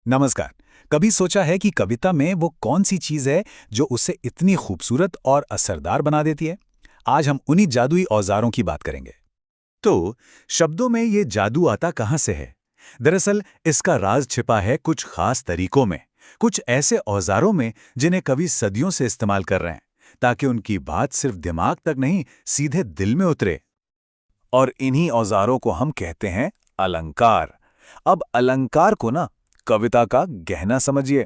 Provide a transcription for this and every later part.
नमस्कार। कभी सोचा है कि कविता में वो कौन सी चीज है जो उसे इतनी खूबसूरत और असरदार बना देती है? आज हम उन्हीं जादुई औजारों की बात करेंगे। तो शब्दों में ये जादू आता कहाँ से है? दरअसल इसका राज छिपा है कुछ खास तरीकों में, कुछ ऐसे औजारों में जिन्हें कवि सदियों से इस्तेमाल कर रहे हैं, ताकि उनकी बात सिर्फ दिमाग तक नहीं, सीधे दिल में उतरे। और इन्हीं औजारों को हम कहते हैं अलंकार। अब अलंकार को ना कविता का गहना समझिए।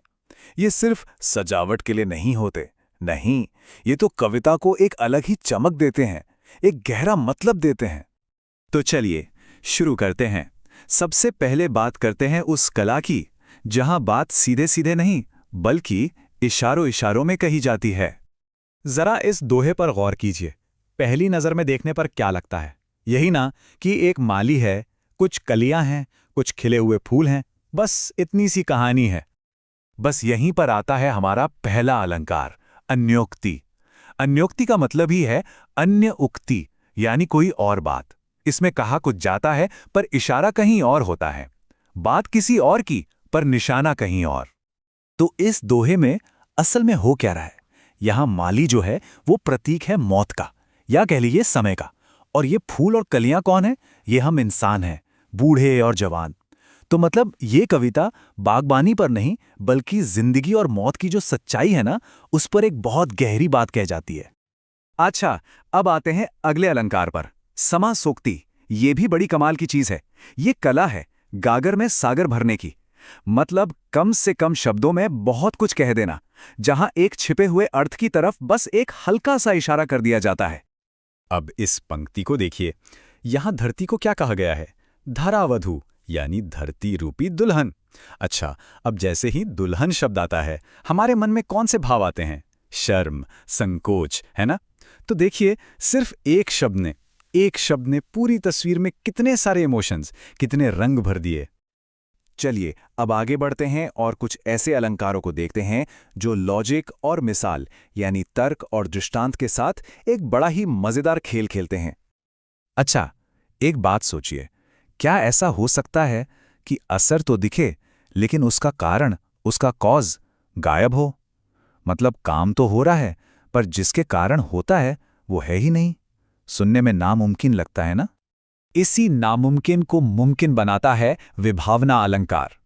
ये सिर्फ सजावट के लिए नहीं होते। नहीं, ये तो कविता को एक अलग ही चमक देते हैं, एक गहरा मतलब देते हैं। तो चलिए शुरू करते हैं। सबसे पहले बात करते हैं उस कला की जहां बात सीधे सीधे नहीं बल्कि इशारों इशारों में कही जाती है। जरा इस दोहे पर गौर कीजिए। पहली नजर में देखने पर क्या लगता है? यही ना कि एक माली है, कुछ कलियां हैं, कुछ खिले हुए फूल हैं, बस इतनी सी कहानी है। बस यहीं पर आता है हमारा पहला अलंकार, अन्योक्ति। अन्योक्ति का मतलब ही है अन्य उक्ति, यानी कोई और बात। इसमें कहा कुछ जाता है पर इशारा कहीं और होता है। बात किसी और की पर निशाना कहीं और। तो इस दोहे में असल में हो क्या रहा है? यहां माली जो है वो प्रतीक है मौत का, या कह लीजिए समय का। और ये फूल और कलियां कौन है? ये हम इंसान हैं, बूढ़े और जवान। तो मतलब ये कविता बागबानी पर नहीं बल्कि जिंदगी और मौत की जो सच्चाई है ना, उस पर एक बहुत गहरी बात कह जाती है। अच्छा, अब आते हैं अगले अलंकार पर, समासोक्ति। ये भी बड़ी कमाल की चीज है। ये कला है गागर में सागर भरने की। मतलब कम से कम शब्दों में बहुत कुछ कह देना, जहां एक छिपे हुए अर्थ की तरफ बस एक हल्का सा इशारा कर दिया जाता है। अब इस पंक्ति को देखिए। यहां धरती को क्या कहा गया है? धरावधू, यानी धरती रूपी दुल्हन। अच्छा, अब जैसे ही दुल्हन शब्द आता है, हमारे मन में कौन से भाव आते हैं? शर्म, संकोच, है ना? तो देखिए, सिर्फ एक शब्द ने पूरी तस्वीर में कितने सारे इमोशंस, कितने रंग भर दिए। चलिए अब आगे बढ़ते हैं और कुछ ऐसे अलंकारों को देखते हैं जो लॉजिक और मिसाल, यानी तर्क और दृष्टांत के साथ एक बड़ा ही मजेदार खेल खेलते हैं। अच्छा, एक बात सोचिए, क्या ऐसा हो सकता है कि असर तो दिखे लेकिन उसका कारण, उसका कॉज गायब हो? मतलब काम तो हो रहा है पर जिसके कारण होता है वो है ही नहीं। सुनने में नामुमकिन लगता है ना? इसी नामुमकिन को मुमकिन बनाता है विभावना अलंकार।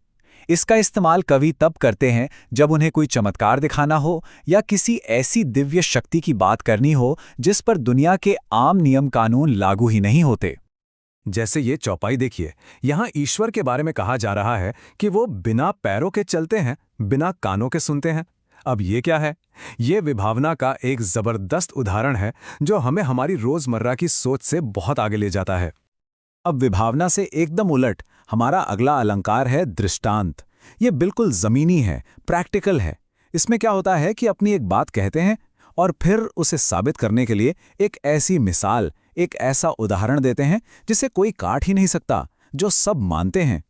इसका इस्तेमाल कवि तब करते हैं जब उन्हें कोई चमत्कार दिखाना हो या किसी ऐसी दिव्य शक्ति की बात करनी हो जिस पर दुनिया के आम नियम कानून लागू ही नहीं होते। जैसे ये चौपाई देखिए, यहां ईश्वर के बारे में कहा जा रहा है कि वो बिना पैरों के चलते हैं, बिना कानों के सुनते हैं। अब ये क्या है? ये विभावना का एक जबरदस्त उदाहरण है जो हमें हमारी रोजमर्रा की सोच से बहुत आगे ले जाता है। अब विभावना से एकदम उलट हमारा अगला अलंकार है दृष्टांत। ये बिल्कुल जमीनी है, प्रैक्टिकल है। इसमें क्या होता है कि अपनी एक बात कहते हैं और फिर उसे साबित करने के लिए एक ऐसी मिसाल, एक ऐसा उदाहरण देते हैं जिसे कोई काट ही नहीं सकता, जो सब मानते हैं।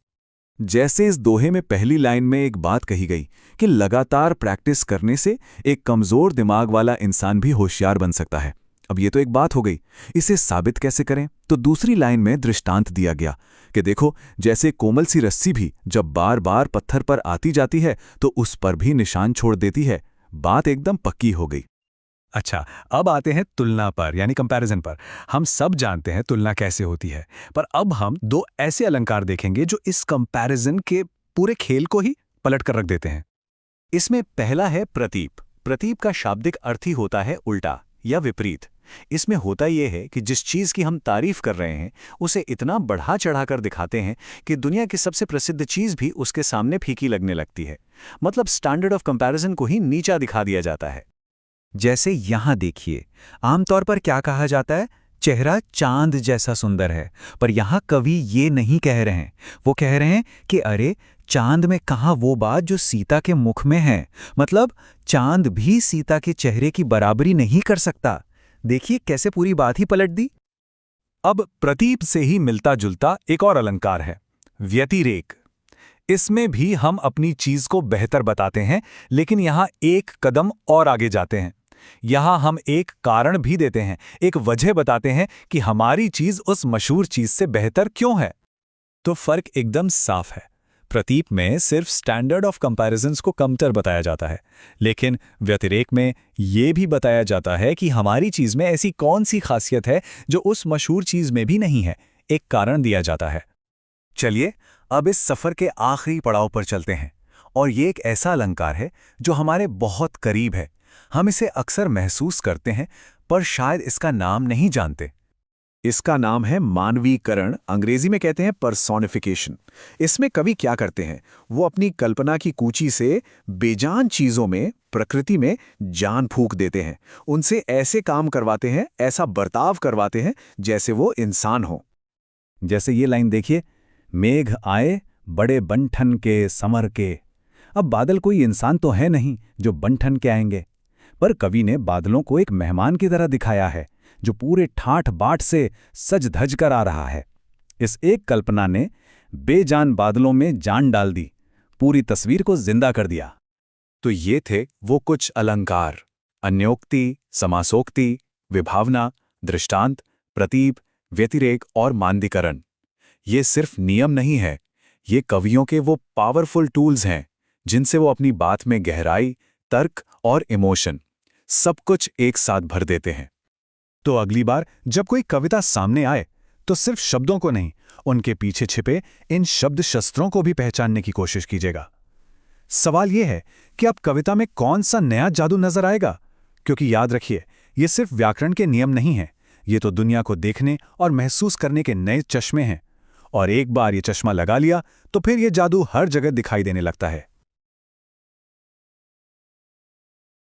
जैसे इस दोहे में पहली लाइन में एक बात कही गई कि लगातार प्रैक्टिस करने से एक कमजोर दिमाग वाला इंसान भी होशियार बन सकता है। अब ये तो एक बात हो गई, इसे साबित कैसे करें? तो दूसरी लाइन में दृष्टांत दिया गया कि देखो, जैसे कोमल सी रस्सी भी जब बार बार पत्थर पर आती जाती है तो उस पर भी निशान छोड़ देती है। बात एकदम पक्की हो गई। अच्छा, अब आते हैं तुलना पर, यानी कंपैरिजन पर। हम सब जानते हैं तुलना कैसे होती है, पर अब हम दो ऐसे अलंकार देखेंगे जो इस कंपैरिजन के पूरे खेल को ही पलट कर रख देते हैं। इसमें पहला है प्रतीप। प्रतीप का शाब्दिक अर्थ ही होता है उल्टा या विपरीत। इसमें होता यह है कि जिस चीज की हम तारीफ कर रहे हैं उसे इतना बढ़ा चढ़ाकर दिखाते हैं कि दुनिया की सबसे प्रसिद्ध चीज भी उसके सामने फीकी लगने लगती है। मतलब स्टैंडर्ड ऑफ कंपैरिजन को ही नीचा दिखा दिया जाता है। जैसे यहां देखिए, आमतौर पर क्या कहा जाता है? चेहरा चांद जैसा सुंदर है। पर यहां कवि ये नहीं कह रहे हैं। वो कह रहे हैं कि अरे, चांद में कहाँ वो बात जो सीता के मुख में है। मतलब चांद भी सीता के चेहरे की बराबरी नहीं कर सकता। देखिए कैसे पूरी बात ही पलट दी। अब प्रतीप से ही मिलता जुलता एक और अलंकार है, व्यतिरेक। इसमें भी हम अपनी चीज को बेहतर बताते हैं, लेकिन यहां एक कदम और आगे जाते हैं। यहां हम एक कारण भी देते हैं, एक वजह बताते हैं कि हमारी चीज उस मशहूर चीज से बेहतर क्यों है। तो फर्क एकदम साफ है। प्रतीप में सिर्फ स्टैंडर्ड ऑफ कंपैरिजंस को कमतर बताया जाता है, लेकिन व्यतिरेक में ये भी बताया जाता है कि हमारी चीज़ में ऐसी कौन सी खासियत है जो उस मशहूर चीज़ में भी नहीं है। एक कारण दिया जाता है। चलिए अब इस सफ़र के आखिरी पड़ाव पर चलते हैं, और ये एक ऐसा अलंकार है जो हमारे बहुत करीब है। हम इसे अक्सर महसूस करते हैं, पर शायद इसका नाम नहीं जानते। इसका नाम है मानवीकरण, अंग्रेजी में कहते हैं पर्सोनिफिकेशन। इसमें कवि क्या करते हैं, वो अपनी कल्पना की कूची से बेजान चीजों में, प्रकृति में जान फूंक देते हैं। उनसे ऐसे काम करवाते हैं, ऐसा बर्ताव करवाते हैं जैसे वो इंसान हो। जैसे ये लाइन देखिए, मेघ आए बड़े बंठन के समर के। अब बादल कोई इंसान तो है नहीं जो बंठन के आएंगे, पर कवि ने बादलों को एक मेहमान की तरह दिखाया है जो पूरे ठाठ बाट से सज धज कर आ रहा है। इस एक कल्पना ने बेजान बादलों में जान डाल दी, पूरी तस्वीर को जिंदा कर दिया। तो ये थे वो कुछ अलंकार, अन्योक्ति, समासोक्ति, विभावना, दृष्टांत, प्रतीप, व्यतिरेक और मानदीकरण। ये सिर्फ नियम नहीं है, ये कवियों के वो पावरफुल टूल्स हैं जिनसे वो अपनी बात में गहराई, तर्क और इमोशन सब कुछ एक साथ भर देते हैं। तो अगली बार जब कोई कविता सामने आए तो सिर्फ शब्दों को नहीं, उनके पीछे छिपे इन शब्द शस्त्रों को भी पहचानने की कोशिश कीजिएगा। सवाल यह है कि अब कविता में कौन सा नया जादू नजर आएगा, क्योंकि याद रखिए, ये सिर्फ व्याकरण के नियम नहीं हैं, ये तो दुनिया को देखने और महसूस करने के नए चश्मे हैं। और एक बार ये चश्मा लगा लिया तो फिर ये जादू हर जगह दिखाई देने लगता है।